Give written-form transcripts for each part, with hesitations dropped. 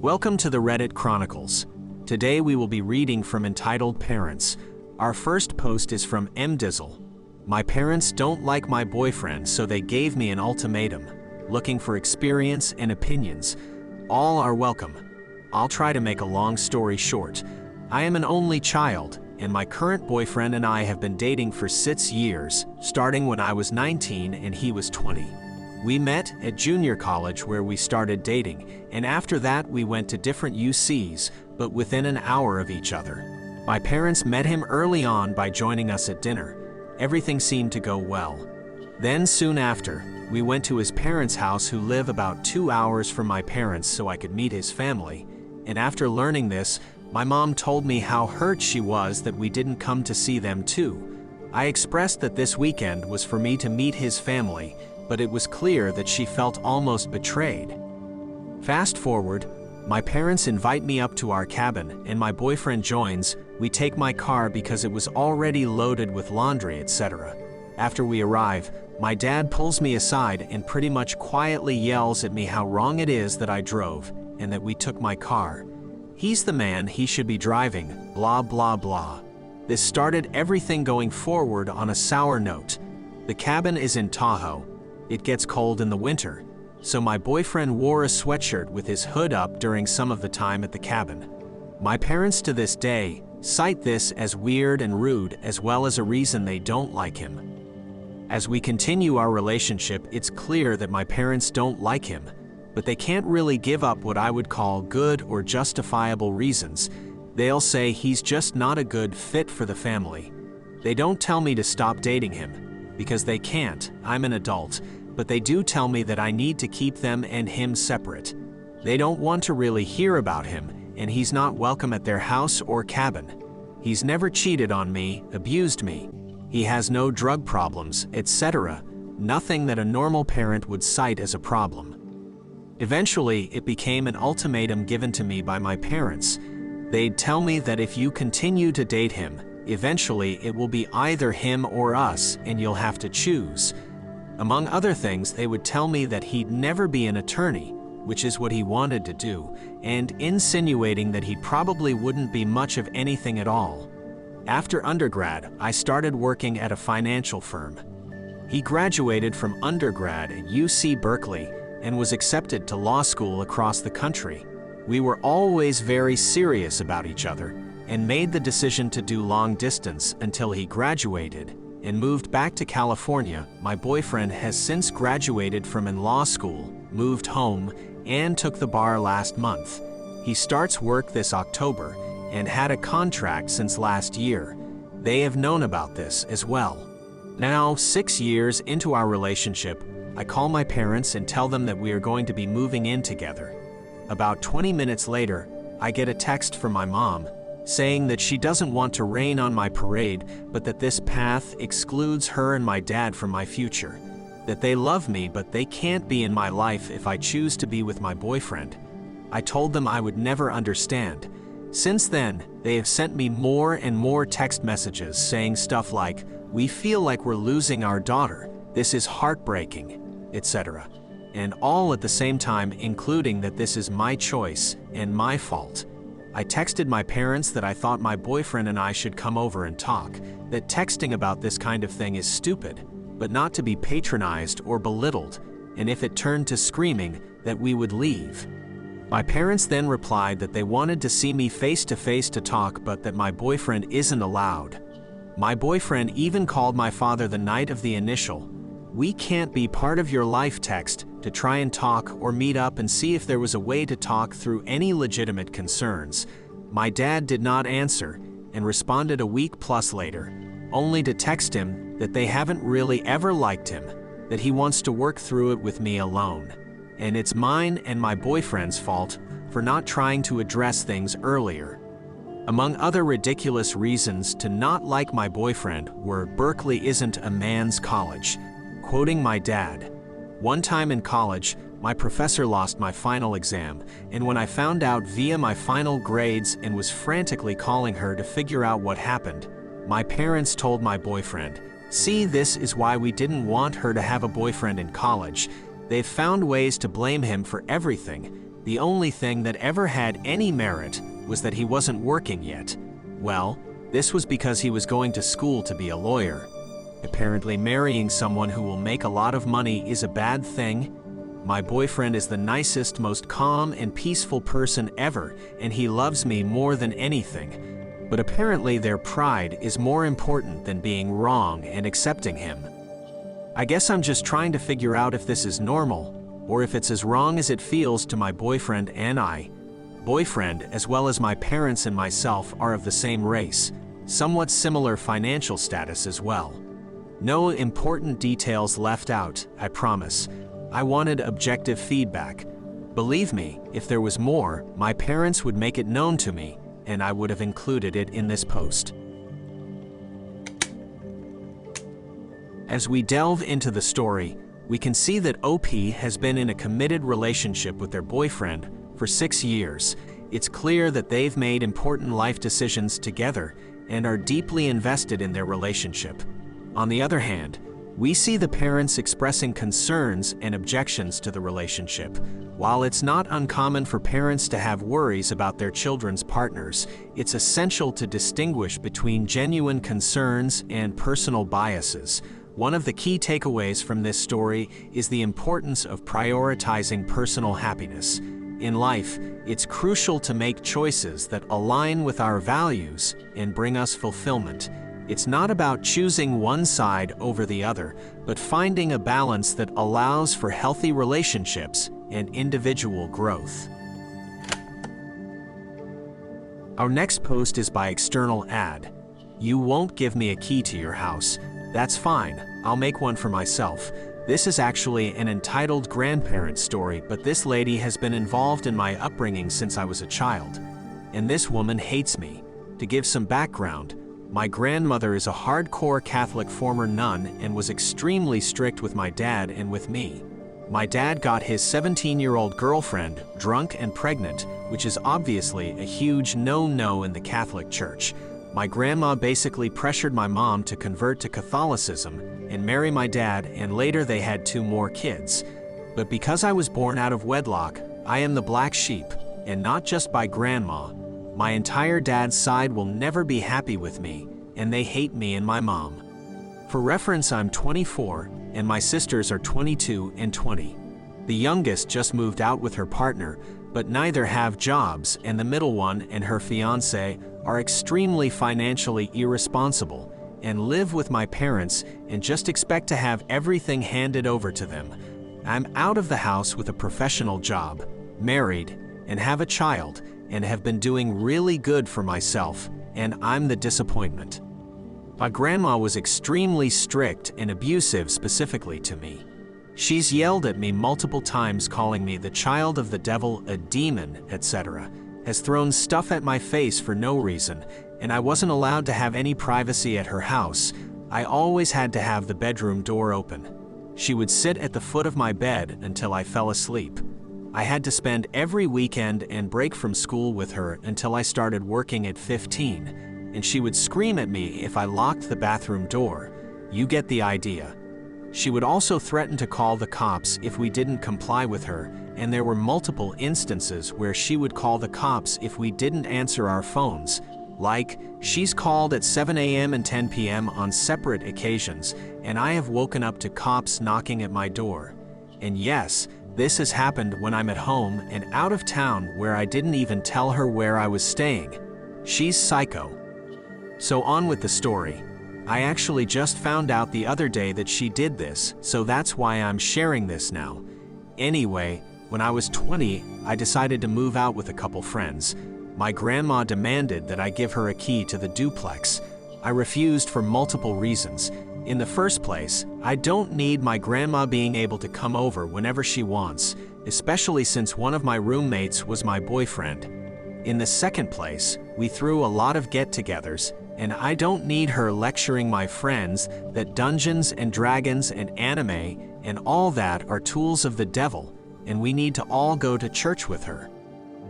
Welcome to the Reddit Chronicles. Today we will be reading from Entitled Parents. Our first post is from MDizzle. My parents don't like my boyfriend, so they gave me an ultimatum. Looking for experience and opinions. All are welcome. I'll try to make a long story short. I am an only child, and my current boyfriend and I have been dating for 6 years, starting when I was 19 and he was 20. We met at junior college where we started dating, and after that we went to different UCs, but within an hour of each other. My parents met him early on by joining us at dinner. Everything seemed to go well. Then soon after, we went to his parents' house who live about 2 hours from my parents so I could meet his family. And after learning this, my mom told me how hurt she was that we didn't come to see them too. I expressed that this weekend was for me to meet his family, but it was clear that she felt almost betrayed. Fast forward, my parents invite me up to our cabin and my boyfriend joins. We take my car because it was already loaded with laundry, etc. After we arrive, my dad pulls me aside and pretty much quietly yells at me how wrong it is that I drove and that we took my car. He's the man, he should be driving, blah blah blah. This started everything going forward on a sour note. The cabin is in Tahoe. It gets cold in the winter, so my boyfriend wore a sweatshirt with his hood up during some of the time at the cabin. My parents to this day cite this as weird and rude, as well as a reason they don't like him. As we continue our relationship, it's clear that my parents don't like him, but they can't really give up what I would call good or justifiable reasons. They'll say he's just not a good fit for the family. They don't tell me to stop dating him, because they can't. I'm an adult. But they do tell me that I need to keep them and him separate. They don't want to really hear about him, and he's not welcome at their house or cabin. He's never cheated on me, abused me. He has no drug problems, etc. Nothing that a normal parent would cite as a problem. Eventually, it became an ultimatum given to me by my parents. They'd tell me that if you continue to date him, eventually it will be either him or us, and you'll have to choose. Among other things, they would tell me that he'd never be an attorney, which is what he wanted to do, and insinuating that he probably wouldn't be much of anything at all. After undergrad, I started working at a financial firm. He graduated from undergrad at UC Berkeley and was accepted to law school across the country. We were always very serious about each other and made the decision to do long distance until he graduated and moved back to California. My boyfriend has since graduated from law school, moved home, and took the bar last month. He starts work this October and had a contract since last year. They have known about this as well. Now, 6 years into our relationship, I call my parents and tell them that we are going to be moving in together. About 20 minutes later, I get a text from my mom saying that she doesn't want to rain on my parade, but that this path excludes her and my dad from my future. That they love me, but they can't be in my life if I choose to be with my boyfriend. I told them I would never understand. Since then, they have sent me more and more text messages saying stuff like, "We feel like we're losing our daughter. This is heartbreaking," etc. And all at the same time including that this is my choice and my fault. I texted my parents that I thought my boyfriend and I should come over and talk, that texting about this kind of thing is stupid, but not to be patronized or belittled, and if it turned to screaming, that we would leave. My parents then replied that they wanted to see me face to face to talk, but that my boyfriend isn't allowed. My boyfriend even called my father the night of the initial "we can't be part of your life" text to try and talk or meet up and see if there was a way to talk through any legitimate concerns. My dad did not answer and responded a week plus later, only to text him that they haven't really ever liked him, that he wants to work through it with me alone. And it's mine and my boyfriend's fault for not trying to address things earlier. Among other ridiculous reasons to not like my boyfriend were Berkeley isn't a man's college. Quoting my dad, "One time in college, my professor lost my final exam, and when I found out via my final grades and was frantically calling her to figure out what happened, my parents told my boyfriend, 'See, this is why we didn't want her to have a boyfriend in college.' They've found ways to blame him for everything, The only thing that ever had any merit was that he wasn't working yet. Well, this was because he was going to school to be a lawyer. Apparently, marrying someone who will make a lot of money is a bad thing. My boyfriend is the nicest, most calm and peaceful person ever, and he loves me more than anything. But apparently their pride is more important than being wrong and accepting him. I guess I'm just trying to figure out if this is normal, or if it's as wrong as it feels to my boyfriend and I. Boyfriend, as well as my parents and myself, are of the same race, somewhat similar financial status as well. No important details left out, I promise. I wanted objective feedback. Believe me, if there was more, my parents would make it known to me, and I would have included it in this post. As we delve into the story, we can see that OP has been in a committed relationship with their boyfriend for 6 years. It's clear that they've made important life decisions together and are deeply invested in their relationship. On the other hand, we see the parents expressing concerns and objections to the relationship. While it's not uncommon for parents to have worries about their children's partners, it's essential to distinguish between genuine concerns and personal biases. One of the key takeaways from this story is the importance of prioritizing personal happiness. In life, it's crucial to make choices that align with our values and bring us fulfillment. It's not about choosing one side over the other, but finding a balance that allows for healthy relationships and individual growth. Our next post is by External Ad. You won't give me a key to your house. That's fine, I'll make one for myself. This is actually an entitled grandparent story, but this lady has been involved in my upbringing since I was a child. And this woman hates me. To give some background, my grandmother is a hardcore Catholic former nun and was extremely strict with my dad and with me. My dad got his 17-year-old girlfriend drunk and pregnant, which is obviously a huge no-no in the Catholic Church. My grandma basically pressured my mom to convert to Catholicism and marry my dad, and later they had 2 more kids. But because I was born out of wedlock, I am the black sheep, and not just by grandma. My entire dad's side will never be happy with me, and they hate me and my mom. For reference, I'm 24, and my sisters are 22 and 20. The youngest just moved out with her partner, but neither have jobs, and the middle one and her fiancé are extremely financially irresponsible and live with my parents and just expect to have everything handed over to them. I'm out of the house with a professional job, married, and have a child, and have been doing really good for myself, and I'm the disappointment. My grandma was extremely strict and abusive specifically to me. She's yelled at me multiple times, calling me the child of the devil, a demon, etc., has thrown stuff at my face for no reason, and I wasn't allowed to have any privacy at her house. I always had to have the bedroom door open. She would sit at the foot of my bed until I fell asleep. I had to spend every weekend and break from school with her until I started working at 15, and she would scream at me if I locked the bathroom door. You get the idea. She would also threaten to call the cops if we didn't comply with her, and there were multiple instances where she would call the cops if we didn't answer our phones. Like, she's called at 7 a.m. and 10 p.m. on separate occasions, and I have woken up to cops knocking at my door. And yes, this has happened when I'm at home and out of town, where I didn't even tell her where I was staying. She's psycho. So on with the story. I actually just found out the other day that she did this, so that's why I'm sharing this now. Anyway, when I was 20, I decided to move out with a couple friends. My grandma demanded that I give her a key to the duplex. I refused for multiple reasons. In the first place, I don't need my grandma being able to come over whenever she wants, especially since one of my roommates was my boyfriend. In the second place, we threw a lot of get-togethers, and I don't need her lecturing my friends that Dungeons and Dragons and anime and all that are tools of the devil, and we need to all go to church with her.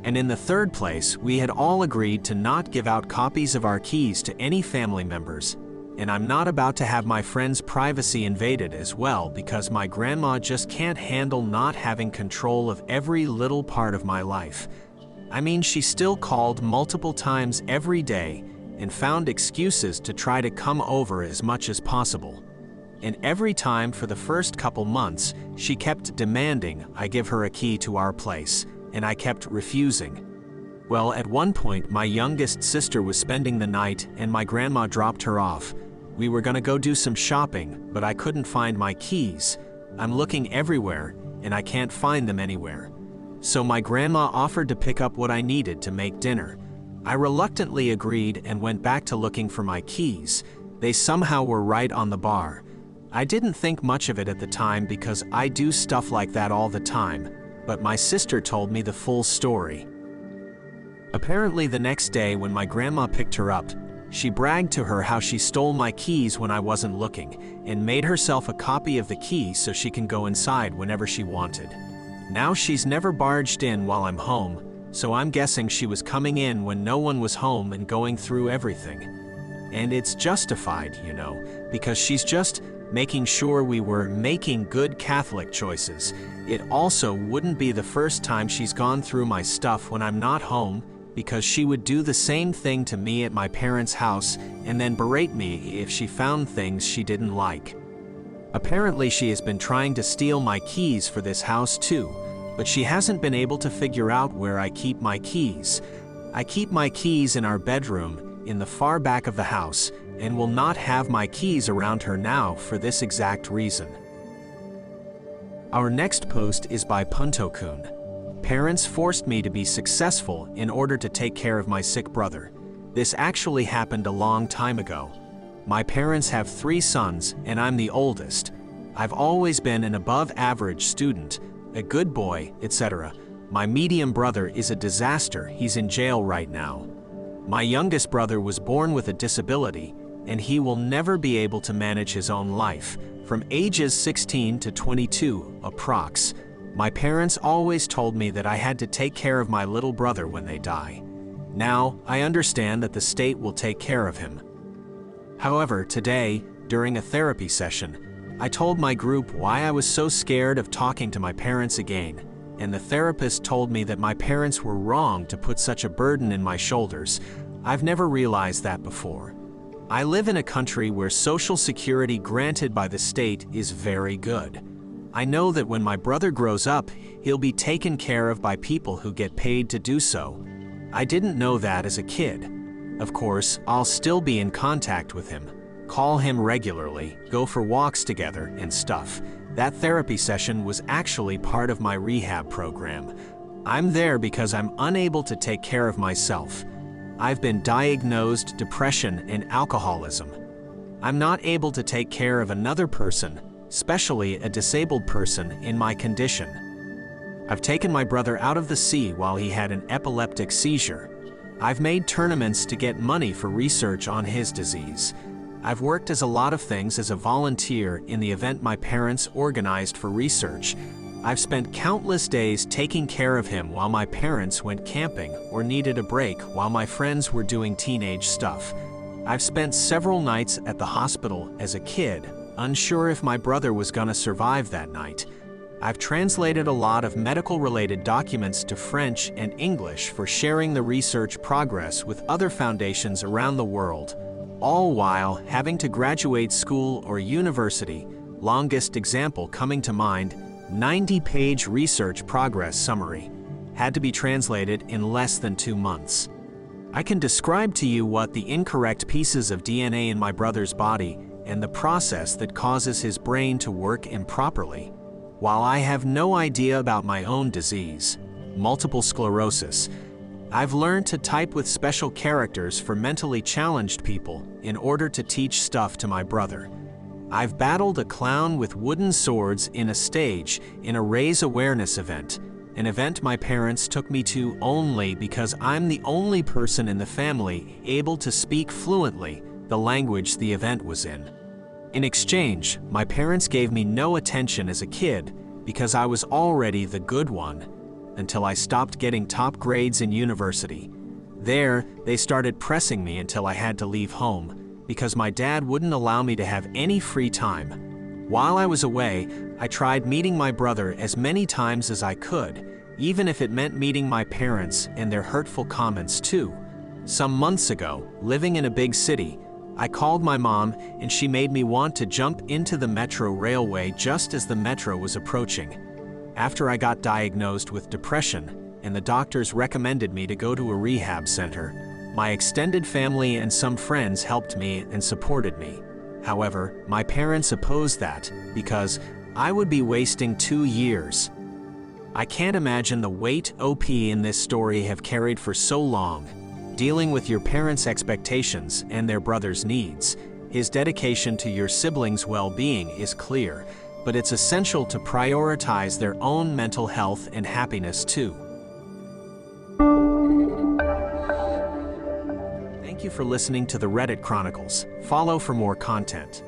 And in the third place, we had all agreed to not give out copies of our keys to any family members. and I'm not about to have my friend's privacy invaded as well because my grandma just can't handle not having control of every little part of my life. I mean, she still called multiple times every day and found excuses to try to come over as much as possible. And every time for the first couple months, she kept demanding I give her a key to our place, and I kept refusing. Well, at one point, my youngest sister was spending the night and my grandma dropped her off. We were gonna go do some shopping, but I couldn't find my keys. I'm looking everywhere, and I can't find them anywhere. So my grandma offered to pick up what I needed to make dinner. I reluctantly agreed and went back to looking for my keys. They somehow were right on the bar. I didn't think much of it at the time because I do stuff like that all the time, but my sister told me the full story. Apparently the next day when my grandma picked her up, she bragged to her how she stole my keys when I wasn't looking and made herself a copy of the key so she can go inside whenever she wanted. Now she's never barged in while I'm home, so I'm guessing she was coming in when no one was home and going through everything. And it's justified, you know, because she's just making sure we were making good Catholic choices. It also wouldn't be the first time she's gone through my stuff when I'm not home, because she would do the same thing to me at my parents' house and then berate me if she found things she didn't like. Apparently she has been trying to steal my keys for this house too, but she hasn't been able to figure out where I keep my keys. I keep my keys in our bedroom in the far back of the house and will not have my keys around her now for this exact reason. Our next post is by Punto-kun. Parents forced me to be successful in order to take care of my sick brother. This actually happened a long time ago. My parents have 3 sons, and I'm the oldest. I've always been an above-average student, a good boy, etc. My medium brother is a disaster. He's in jail right now. My youngest brother was born with a disability, and he will never be able to manage his own life. From ages 16 to 22, approx. My parents always told me that I had to take care of my little brother when they die. Now, I understand that the state will take care of him. However, today, during a therapy session, I told my group why I was so scared of talking to my parents again, and the therapist told me that my parents were wrong to put such a burden in my shoulders. I've never realized that before. I live in a country where Social Security granted by the state is very good. I know that when my brother grows up, he'll be taken care of by people who get paid to do so. I didn't know that as a kid. Of course, I'll still be in contact with him, call him regularly, go for walks together and stuff. That therapy session was actually part of my rehab program. I'm there because I'm unable to take care of myself. I've been diagnosed depression and alcoholism. I'm not able to take care of another person, especially a disabled person in my condition. I've taken my brother out of the sea while he had an epileptic seizure. I've made tournaments to get money for research on his disease. I've worked as a lot of things as a volunteer in the event my parents organized for research. I've spent countless days taking care of him while my parents went camping or needed a break while my friends were doing teenage stuff. I've spent several nights at the hospital as a kid, unsure if my brother was gonna survive that night. I've translated a lot of medical-related documents to French and English for sharing the research progress with other foundations around the world, all while having to graduate school or university. Longest example coming to mind, 90-page research progress summary, had to be translated in less than 2 months. I can describe to you what the incorrect pieces of DNA in my brother's body and the process that causes his brain to work improperly. While I have no idea about my own disease, multiple sclerosis, I've learned to type with special characters for mentally challenged people in order to teach stuff to my brother. I've battled a clown with wooden swords in a stage in a raise awareness event, an event my parents took me to only because I'm the only person in the family able to speak fluently the language the event was in. In exchange, my parents gave me no attention as a kid because I was already the good one, until I stopped getting top grades in university. There, they started pressing me until I had to leave home. because my dad wouldn't allow me to have any free time. While I was away, I tried meeting my brother as many times as I could, even if it meant meeting my parents and their hurtful comments too. Some months ago, living in a big city, I called my mom and she made me want to jump into the metro railway just as the metro was approaching. After I got diagnosed with depression and the doctors recommended me to go to a rehab center, my extended family and some friends helped me and supported me. However, my parents opposed that because I would be wasting 2 years. I can't imagine the weight OP in this story have carried for so long. Dealing with your parents' expectations and their brother's needs. His dedication to your siblings' well-being is clear, but it's essential to prioritize their own mental health and happiness too. Thank you for listening to the Reddit Chronicles. Follow for more content.